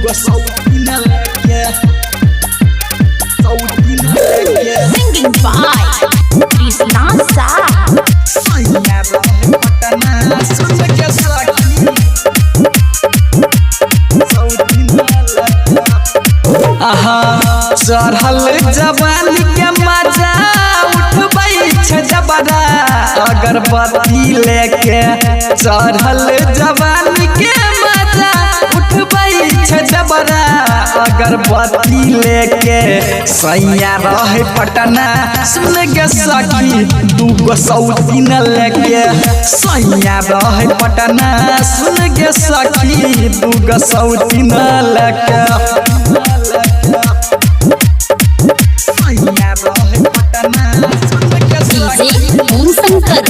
दूगो सौतीन लेके Singing by Krishna Sa. सैया रहे पटना सुन के सखी सौतीन लेके आहा चढ़ल जवानी के मजा उठबै छ जबरा अगरबत्ती लेके चढ़ल जवानी के मजा उठबै छ जबरा अगरबत्ती लेके सैया रहे पटना सुन गे सखी दूगो सौतीन लेके सैया रहे पटना सुन गे सखी दूगो सौतीन लेके DJ Om Shankar.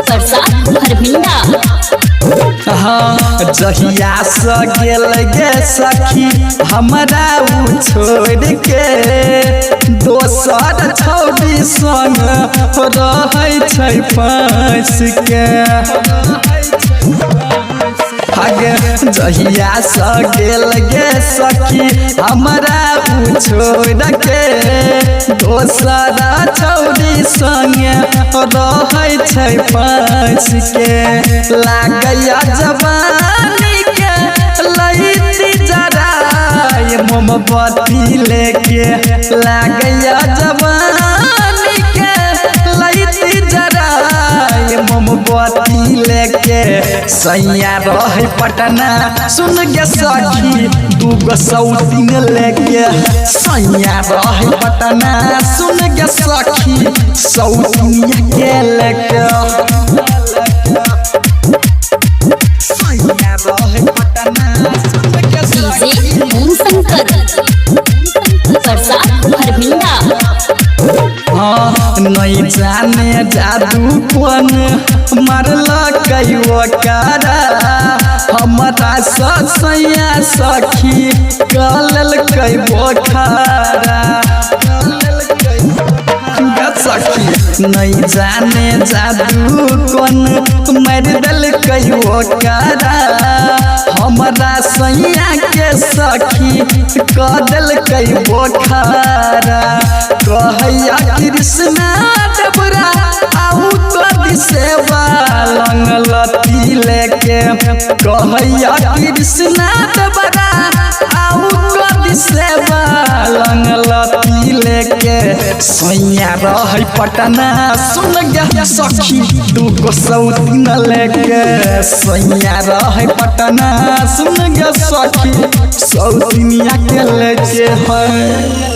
परसा हरभिंडा. हाँ जहिया से गेल गे सखी हमरा उ छोड़ के दोसर छौड़ी संग रहै छै फंस के आगे जहिया से गेल गे सखी हमरा उ छोड़ के दोसर छौड़ी संग रहै छै फंस के लागैया जवानी के लईती जरा मोमबत्ती लेके लागैया जवानी के लईती जरा मोमबत्ती लेके सैया रहे पटना सुन गे सखी दूगो सौतीन लेके सैया रहे पटना सुन गे सखी सौतीनिया के लेके DJ Om Shankar. परसा हरभिंडा. नहीं जाने जादू कौन मरल कहियो कारा हमारा सैया सखी कलल कई बोखारा सखी नहीं जाने जादू कौन मर दल कहियो कारा हमारा सैया के सखी कदल कई बोखारा कहैया कृष्णा डबरा आऊ तो दिसेवा लंगलती लेके कहैया कृष्णा डबरा आऊ तो दिसेवा लंगलती लेके सैया रहे पटना सुन गे सखी दूगो सौतीन लेके सैया रहे पटना सुन गे सखी सौतीनिया के लेके है।